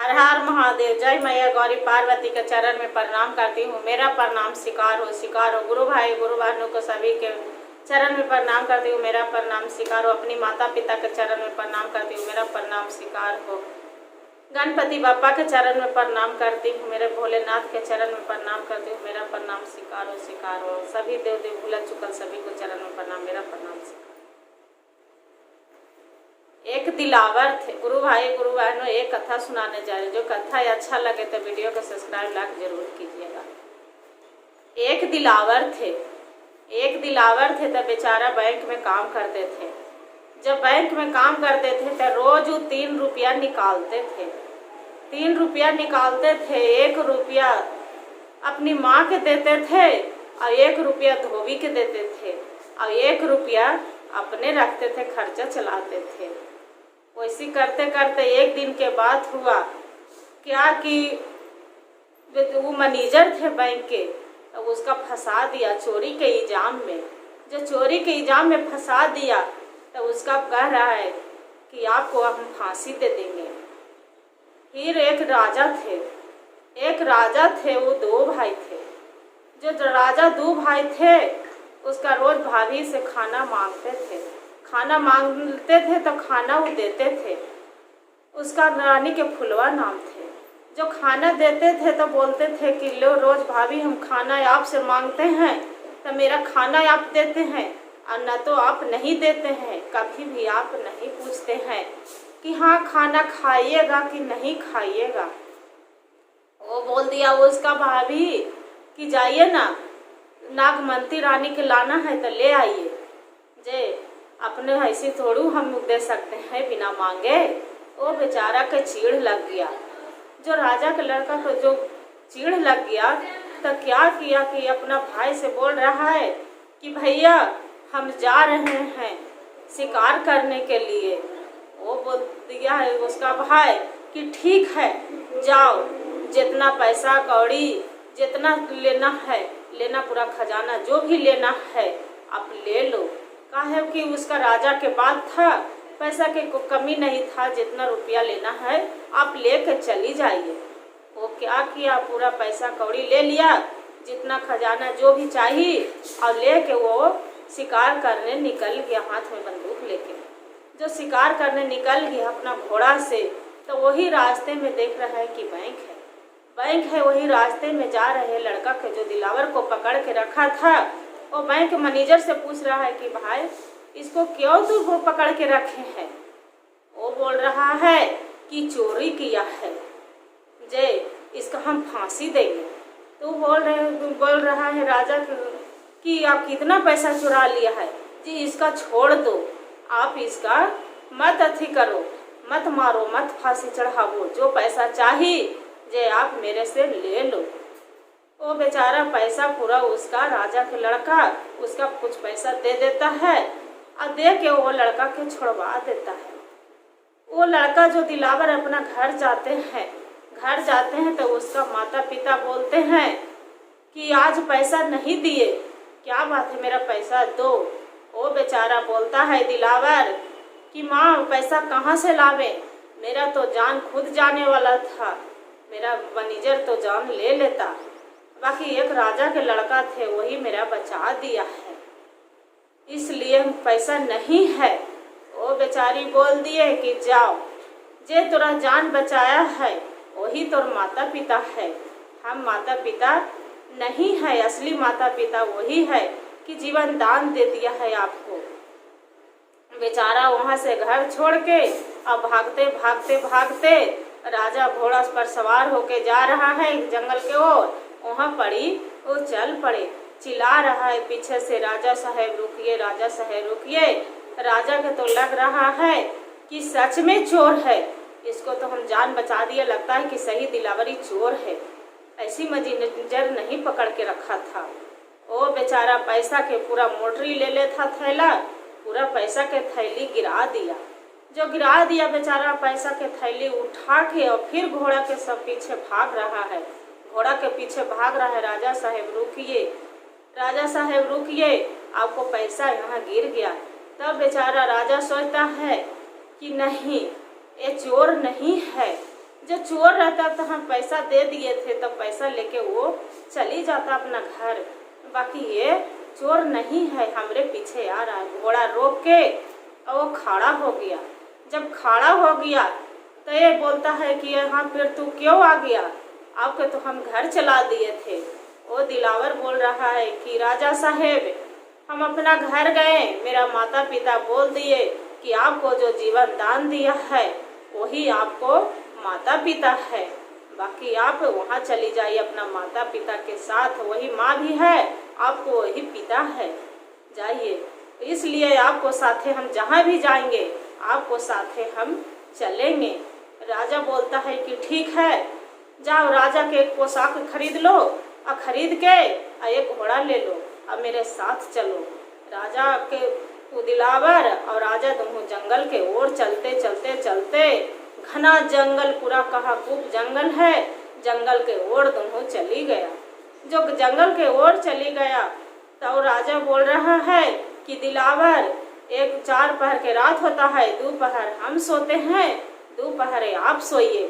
हर हर महादेव। जय मैया गौरी पार्वती के चरण में प्रणाम करती हूँ। मेरा प्रणाम स्वीकार हो गुरु भाई गुरु बहनों को सभी के चरण में प्रणाम करती हूँ। मेरा प्रणाम स्वीकार हो। अपनी माता पिता के चरण में प्रणाम करती हूँ। मेरा प्रणाम स्वीकार हो। गणपति बापा के चरण में प्रणाम करती हूँ। मेरे भोलेनाथ के चरण में प्रणाम करती हूँ। मेरा प्रणाम स्वीकार हो। सभी देव देव भूला चुकल सभी को चरण में प्रणाम। मेरा प्रणाम स्वीकार। एक दिलावर थे। गुरु भाई गुरु बहनों, एक कथा सुनाने जा रहे। जो कथा अच्छा लगे तो वीडियो को सब्सक्राइब लाइक जरूर कीजिएगा। एक दिलावर थे तो बेचारा बैंक में काम करते थे। जब बैंक में काम करते थे तो रोज वो 3 रुपया निकालते थे। 3 रुपया निकालते थे। 1 रुपया अपनी माँ के देते थे और 1 रुपया धोबी के देते थे और 1 रुपया अपने रखते थे, खर्चा चलाते थे। वैसे करते करते एक दिन के बाद हुआ क्या कि वो मैनेजर थे बैंक के, तो उसका फंसा दिया चोरी के इल्जाम में। जो चोरी के इल्जाम में फंसा दिया तो उसका कह रहा है कि आपको हम फांसी दे देंगे। फिर एक राजा थे, वो 2 भाई थे। जो राजा 2 भाई थे उसका रोज भाभी से खाना मांगते थे तो खाना वो देते थे। उसका रानी के फुलवा नाम थे। जो खाना देते थे तो बोलते थे कि लो रोज भाभी हम खाना आपसे मांगते हैं तो मेरा खाना आप देते हैं और न तो आप नहीं देते हैं। कभी भी आप नहीं पूछते हैं कि हाँ खाना खाइएगा कि नहीं खाइएगा। वो बोल दिया उसका भाभी कि जाइए ना, नागमती रानी के लाना है तो ले आइए। जे अपने ऐसे थोड़ू हम दे सकते हैं बिना मांगे। वो बेचारा के चीड़ लग गया। जो राजा के लड़का को जो चीड़ लग गया तो क्या किया कि अपना भाई से बोल रहा है कि भैया हम जा रहे हैं शिकार करने के लिए। वो बोल दिया है उसका भाई कि ठीक है जाओ, जितना पैसा कौड़ी जितना लेना है लेना, पूरा खजाना जो भी लेना है आप ले लो। काहे कि उसका राजा के बाद था, पैसा के को कमी नहीं था। जितना रुपया लेना है आप लेकर चली जाइए। वो क्या किया, पूरा पैसा कौड़ी ले लिया, जितना खजाना जो भी चाहिए और लेके वो शिकार करने निकल गया, हाथ में बंदूक लेके। जो शिकार करने निकल गया अपना घोड़ा से, तो वही रास्ते में देख रहा है कि बैंक है। वही रास्ते में जा रहे लड़का के जो दिलावर को पकड़ के रखा था, वो बैंक मैनेजर से पूछ रहा है कि भाई इसको क्यों तू पकड़ के रखे हैं। वो बोल रहा है कि चोरी किया है, जे इसका हम फांसी देंगे। तो बोल रहा है राजा कि आप कितना पैसा चुरा लिया है जी, इसका छोड़ दो, आप इसका मत अथी करो, मत मारो, मत फांसी चढ़ाओ। जो पैसा चाहिए जे आप मेरे से ले लो। वो बेचारा पैसा पूरा उसका राजा के लड़का उसका कुछ पैसा दे देता है और दे के वो लड़का के छुड़वा देता है। वो लड़का जो दिलावर अपना घर जाते हैं तो उसका माता पिता बोलते हैं कि आज पैसा नहीं दिए, क्या बात है, मेरा पैसा दो। वो बेचारा बोलता है दिलावर कि माँ पैसा कहाँ से लावे, मेरा तो जान खुद जाने वाला था, मेरा मैनेजर तो जान ले लेता, बाकी एक राजा के लड़का थे वही मेरा बचा दिया है, इसलिए पैसा नहीं है। वो बेचारी बोल दिए कि जाओ, जे तोरा जान बचाया है वही तोर माता पिता है, हम माता पिता नहीं है। असली माता पिता वही है कि जीवन दान दे दिया है आपको। बेचारा वहाँ से घर छोड़ के अब भागते राजा घोड़ा पर सवार होके जा रहा है जंगल के ओर। वहाँ वो चल पड़े, चिल्ला रहा है पीछे से, राजा साहब रुकिए, राजा साहब रुकिए। राजा के तो लग रहा है कि सच में चोर है, इसको तो हम जान बचा दिए, लगता है कि सही दिलावरी चोर है, ऐसी मैनेजर नहीं पकड़ के रखा था। वो बेचारा पैसा के पूरा मोटरी ले लेता थैला, पूरा पैसा के थैली गिरा दिया। जो गिरा दिया बेचारा पैसा के थैली उठा के और फिर घोड़ा के सब पीछे भाग रहा है। राजा साहब रुकिए, राजा साहब रुकिए, आपको पैसा यहाँ गिर गया। तब बेचारा राजा सोचता है कि नहीं, ये चोर नहीं है, जो चोर रहता तो हम पैसा दे दिए थे तो पैसा लेके वो चली जाता अपना घर। बाकी ये चोर नहीं है, हमरे पीछे आ रहा है। घोड़ा रोक के और वो खड़ा हो गया। जब खड़ा हो गया तो ये बोलता है कि हाँ फिर तू क्यों आ गया, आपके तो हम घर चला दिए थे। वो दिलावर बोल रहा है कि राजा साहेब हम अपना घर गए, मेरा माता पिता बोल दिए कि आपको जो जीवन दान दिया है वही आपको माता पिता है, बाकी आप वहाँ चली जाइए अपना माता पिता के साथ, वही माँ भी है आपको वही पिता है, जाइए। इसलिए आपको साथे हम जहाँ भी जाएंगे आपको साथे हम चलेंगे। राजा बोलता है कि ठीक है, जाओ राजा के एक पोशाक खरीद लो और खरीद के एक घोड़ा ले लो और मेरे साथ चलो। राजा के दिलावर और राजा दोनों जंगल के ओर चलते चलते चलते, घना जंगल पूरा कहा खूब जंगल है, जंगल के ओर दोनों चली गया। जो जंगल के ओर चली गया तो राजा बोल रहा है कि दिलावर एक 4 पहर के रात होता है, दोपहर हम सोते हैं, दोपहर आप सोइए।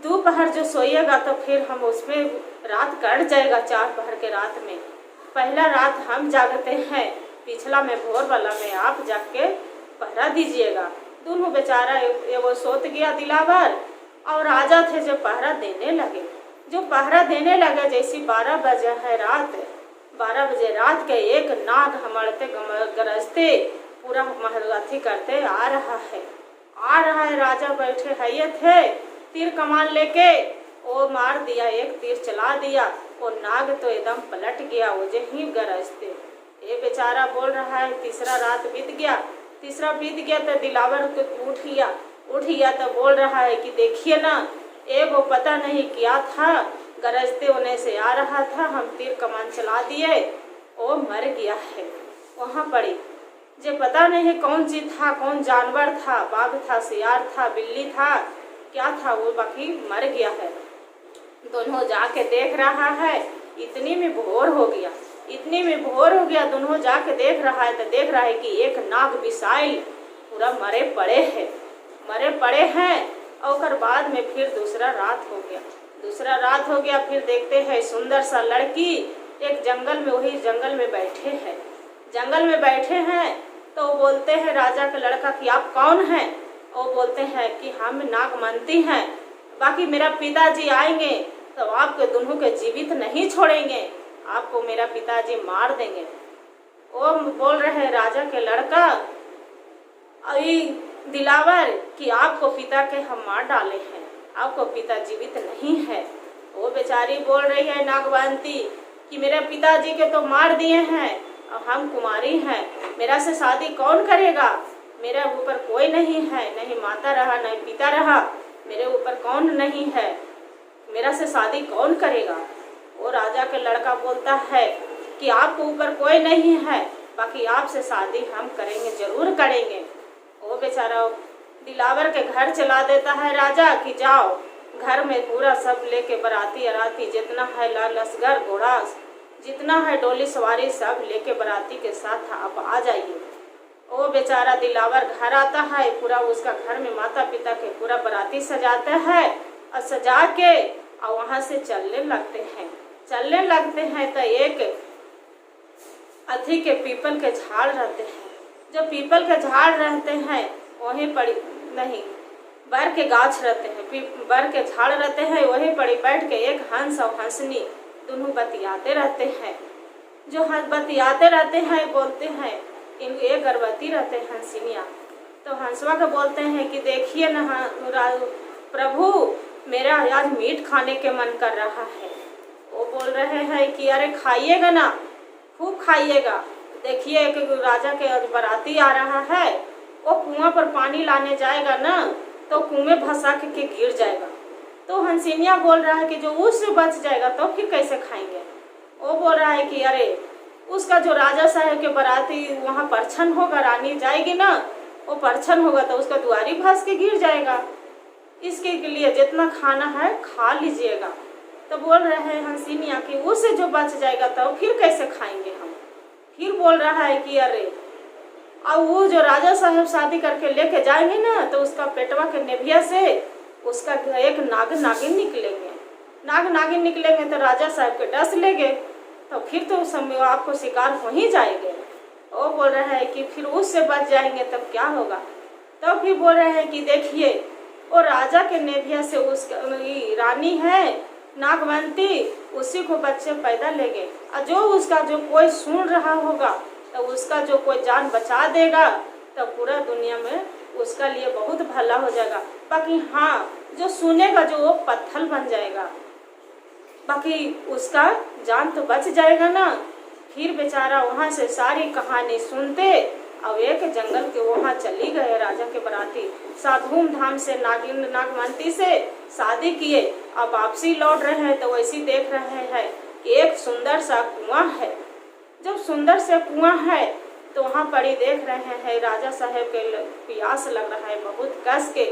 दोपहर जो सोइएगा तो फिर हम उसमें रात कट जाएगा। 4 पहर के रात में पहला रात हम जागते हैं, पिछला में भोर वाला में आप जाग के पहरा दीजिएगा। दोनों बेचारा वो सोत गया दिलावर और राजा थे जो पहरा देने लगे। जो पहरा देने लगे जैसी 12 बजे है रात, 12 बजे रात के एक नाग हमड़ते गरजते पूरा महरगथी करते आ रहा है। राजा बैठे है ये थे, तीर कमान लेके वो मार दिया, एक तीर चला दिया, वो नाग तो एकदम पलट गया, वो जो ही गरजते। ये बेचारा बोल रहा है तीसरा रात बीत गया। तीसरा बीत गया तो दिलावर को उठ गया तो बोल रहा है कि देखिए ना, वो पता नहीं क्या था, गरजते होने से आ रहा था, हम तीर कमान चला दिए, वो मर गया है। वहाँ पड़ी जे पता नहीं कौन चीज था, कौन जानवर था, बाघ था, सियार था, बिल्ली था, क्या था, वो बाकी मर गया है। दोनों जाके देख रहा है, इतनी में भोर हो गया, दोनों जाके देख रहा है तो देख रहा है कि एक नाग बिसाइल पूरा मरे पड़े हैं। और बाद में फिर दूसरा रात हो गया। फिर देखते हैं सुंदर सा लड़की एक जंगल में, वही जंगल में बैठे हैं तो बोलते हैं राजा का लड़का कि आप कौन हैं। वो बोलते हैं कि हम नागमंती हैं, बाकी मेरा पिताजी आएंगे तो आपके दोनों के जीवित नहीं छोड़ेंगे, आपको मेरा पिताजी मार देंगे। वो बोल रहे राजा के लड़का अभी दिलावर कि आपको पिता के हम मार डाले हैं, आपको पिता जीवित नहीं है। वो बेचारी बोल रही है नागवंती कि मेरे पिताजी के तो मार दिए हैं और हम कुमारी हैं, मेरा से शादी कौन करेगा, मेरे ऊपर कोई नहीं है, नहीं माता रहा नहीं पिता रहा, मेरे ऊपर कौन नहीं है, मेरा से शादी कौन करेगा। वो राजा के लड़का बोलता है कि आपके ऊपर कोई नहीं है, बाकी आपसे शादी हम करेंगे, जरूर करेंगे। वो बेचारा दिलावर के घर चला देता है राजा कि जाओ घर में पूरा सब लेके बराती अराती जितना है लश्कर घोड़ा जितना है डोली सवारी सब लेके बराती के साथ आप आ जाइए। वो बेचारा दिलावर घर आता है, पूरा उसका घर में माता पिता के पूरा बराती सजाता है और सजा के और वहाँ से चलने लगते हैं तो एक अथी के पीपल के झाड़ रहते हैं। जो पीपल के झाड़ रहते हैं वहीं पड़ी नहीं बर के गाछ रहते हैं, बर के झाड़ रहते हैं, वहीं पड़ी बैठ के एक हंस और हंसनी दोनों बतियाते रहते हैं। जो बतियाते रहते हैं बोलते हैं इनके एक गर्भवती रहते हैं हंसिनिया, तो हंसवा के बोलते हैं कि देखिए न प्रभु मेरा आज मीट खाने के मन कर रहा है। वो बोल रहे हैं कि अरे खाइएगा ना, खूब खाइएगा, देखिए एक राजा के बराती आ रहा है, वो कुआं पर पानी लाने जाएगा ना तो कुएं भसा के गिर जाएगा। तो हंसिनिया बोल रहा है कि जो उससे बच जाएगा तो फिर कैसे खाएंगे। वो बोल रहा है कि अरे उसका जो राजा साहब के बराती वहाँ परछन होगा, रानी जाएगी ना, वो परछन होगा तो उसका दुआरी भस के गिर जाएगा, इसके लिए जितना खाना है खा लीजिएगा। तो बोल रहे हैं हंसिनिया कि उससे जो बच जाएगा तो फिर कैसे खाएंगे हम। फिर बोल रहा है कि अरे अब वो जो राजा साहब शादी करके लेके जाएंगे ना तो उसका पेटवा के नेभिया से उसका एक नाग नागिन निकलेंगे। नाग नागिन निकलेंगे तो राजा साहब के डस लेंगे, तो फिर तो उस समय आपको शिकार हो ही जाएंगे। वो बोल रहा है कि फिर उससे बच जाएंगे तब क्या होगा। तब फिर बोल रहे हैं कि देखिए वो राजा के नेभिया से उसका रानी है नागवंती, उसी को बच्चे पैदा लेंगे, और जो उसका जो कोई सुन रहा होगा तो उसका जो कोई जान बचा देगा तो पूरा दुनिया में उसका लिए बहुत भला हो जाएगा। बाकी हाँ, जो सुनेगा जो वो पत्थर बन जाएगा, बाकी उसका जान तो बच जाएगा ना। फिर बेचारा वहाँ से सारी कहानी सुनते अब एक जंगल के वहाँ चली गए राजा के बराती। धूमधाम से नागवंती से शादी किए। अब वापसी लौट रहे हैं तो वैसी देख रहे हैं कि एक सुंदर सा कुआं है। जब सुंदर से कुआं है तो वहाँ पड़ी देख रहे हैं राजा साहब के प्यास लग रहा है बहुत कस के।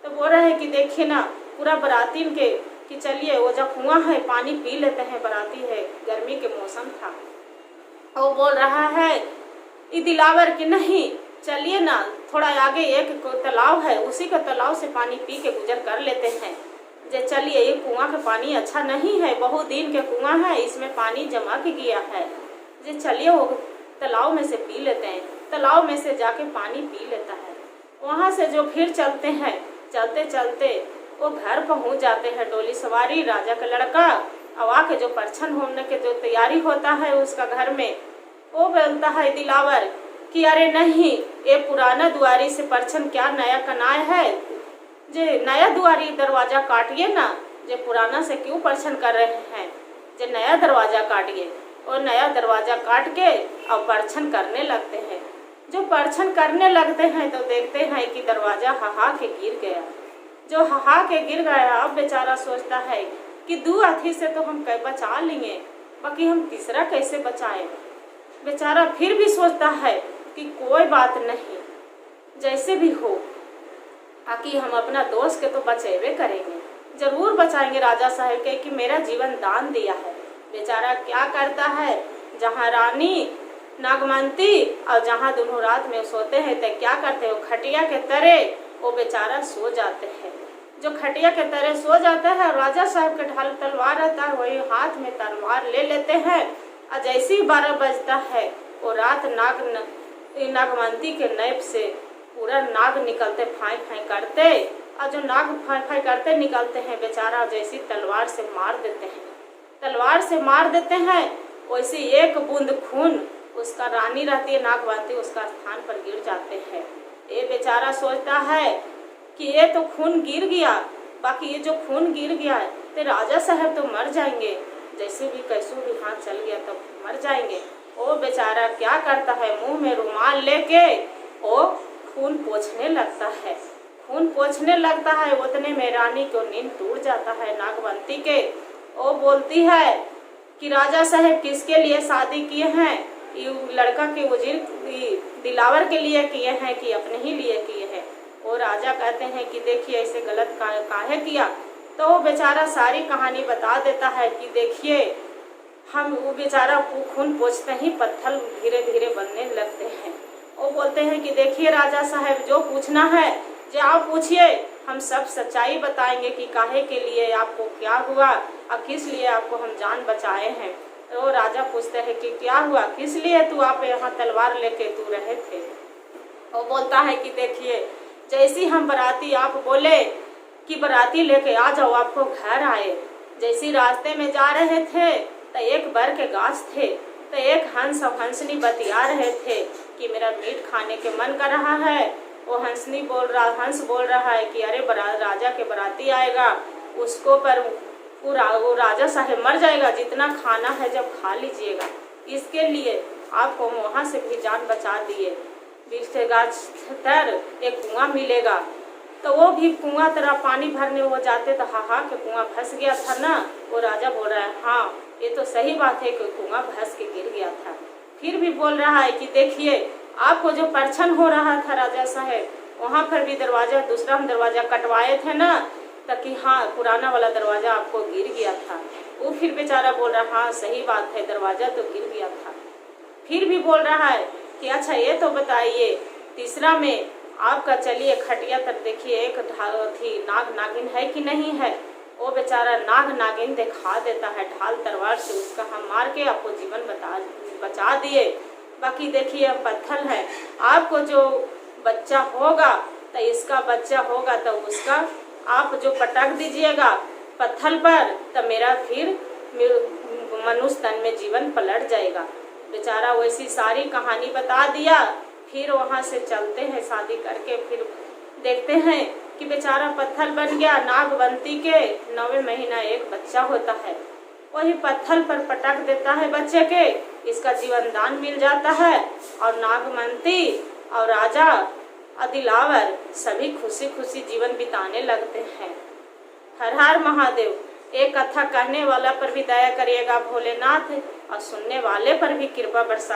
तो बोल रहे हैं कि देखिए ना पूरा बरातीन के कि चलिए वो जो कुआं है पानी पी लेते हैं, बराती है, गर्मी के मौसम था। वो बोल रहा है ये दिलावर कि नहीं चलिए ना थोड़ा आगे एक तालाब है, उसी का तालाब से पानी पी के गुजर कर लेते हैं। जे चलिए ये कुआं का पानी अच्छा नहीं है, बहुत दिन के कुआं है, इसमें पानी जमा के गया है। जे चलिए वो तालाब में से पी लेते हैं। तालाब में से जाके पानी पी लेता है। वहाँ से जो फिर चलते हैं, चलते चलते वो घर पहुँच जाते हैं। डोली सवारी राजा का लड़का अब आके जो परछन होने के जो तैयारी होता है उसका घर में, वो बोलता है दिलावर कि अरे नहीं ये पुराना दुआरी से परछन क्या नया कनाय है, जे नया दुआरी दरवाजा काटिए ना, जे पुराना से क्यों परछन कर रहे हैं, जे नया दरवाजा काटिए। और नया दरवाजा काट के अब परछन करने लगते हैं। जो परछन करने लगते हैं तो देखते हैं कि दरवाजा हाहा के गिर गया। जो हाहा के गिर गया अब बेचारा सोचता है कि 2 हाथी से तो हम बचा लेंगे, बाकी हम तीसरा कैसे बचाएं। बेचारा फिर भी सोचता है कि कोई बात नहीं, जैसे भी हो बाकी हम अपना दोस्त के तो बचेबे करेंगे, जरूर बचाएंगे राजा साहब के कि मेरा जीवन दान दिया है। बेचारा क्या करता है, जहाँ रानी नागवंती और जहाँ दोनों रात में सोते हैं तो क्या करते हैं, खटिया के तरे वो बेचारा सो जाते हैं। जो खटिया के तरह सो जाता है और राजा साहब के ढाल तलवार रहता है, वही हाथ में तलवार ले लेते हैं। और जैसे ही 12 बजता है वो रात नागवंती के नैप से पूरा नाग निकलते फाई फाई करते, और जो नाग फाई फाई करते निकलते हैं बेचारा जैसी तलवार से मार देते हैं। तलवार से मार देते हैं वैसे एक बूंद खून उसका रानी रहती है नागवंती उसका स्थान पर गिर जाते हैं। ये बेचारा सोचता है कि ये तो खून गिर गया, बाकी ये जो खून गिर गया है तो राजा साहब तो मर जाएंगे, जैसे भी कैसू भी हाथ चल गया तो मर जाएंगे। वो बेचारा क्या करता है, मुंह में रुमाल लेके वो खून पोंछने लगता है। खून पोंछने लगता है उतने में रानी को नींद टूट जाता है नागवंती के। वो बोलती है कि राजा साहब किसके लिए शादी किए हैं, ये लड़का के वजीर दिलावर के लिए किए हैं कि अपने ही लिए किए हैं। वो राजा कहते हैं कि देखिए ऐसे गलत काहे किया। तो वो बेचारा सारी कहानी बता देता है कि देखिए हम वो बेचारा खून पोंछते ही पत्थर धीरे धीरे बनने लगते हैं। वो बोलते हैं कि देखिए राजा साहब जो पूछना है जो आप पूछिए, हम सब सच्चाई बताएंगे कि काहे के लिए आपको क्या हुआ और किस लिए आपको हम जान बचाए हैं। तो राजा पूछते हैं कि क्या हुआ, किस लिए तू आप यहाँ तलवार लेके तू रहे थे। वो बोलता है कि देखिए जैसी हम बराती आप बोले कि बराती लेके आ जाओ, आपको घर आए, जैसी रास्ते में जा रहे थे तो एक बर के गाछ थे, तो एक हंस और हंसनी बतिया रहे थे कि मेरा मीट खाने के मन कर रहा है। वो हंस बोल रहा है कि अरे राजा के बराती आएगा, उसको पर वो राजा साहब मर जाएगा, जितना खाना है जब खा लीजिएगा, इसके लिए आपको वहाँ से भी जान बचा दिए। बीच के गाछ तर एक कुआं मिलेगा, तो वो भी कुआं तरह पानी भरने हो जाते तो हाहा के कुआं फंस गया था ना। वो राजा बोल रहा है हाँ ये तो सही बात है कि कुआं फंस के गिर गया था। फिर भी बोल रहा है कि देखिए आपको जो परछन हो रहा था राजा साहब, वहाँ पर भी दूसरा हम दरवाजा कटवाए थे ना, ताकि हाँ पुराना वाला दरवाजा आपको गिर गया था। वो फिर बेचारा बोल रहा हाँ सही बात है दरवाजा तो गिर गया था। फिर भी बोल रहा है कि अच्छा ये तो बताइए तीसरा में आपका चलिए खटिया तक देखिए एक थी नाग नागिन है कि नहीं है। वो बेचारा नाग नागिन दिखा देता है ढाल तलवार से, उसका हम मार के आपको जीवन बचा दिए। बाकी देखिए अब पत्थर है, आपको जो बच्चा होगा तो इसका बच्चा होगा तो उसका आप जो पटक दीजिएगा पत्थर पर तो मेरा फिर मनुष्य तन में जीवन पलट जाएगा। बेचारा वैसी सारी कहानी बता दिया। फिर वहाँ से चलते हैं शादी करके, फिर देखते हैं कि बेचारा पत्थर बन गया। नागवंती के 9वें महीना एक बच्चा होता है, वही पत्थर पर पटक देता है बच्चे के, इसका जीवन दान मिल जाता है और नागवंती और राजा दिलावर सभी खुशी खुशी जीवन बिताने लगते हैं। हर हर महादेव। एक कथा कहने वाला पर भी दया करिएगा भोलेनाथ और सुनने वाले पर भी कृपा बरसा।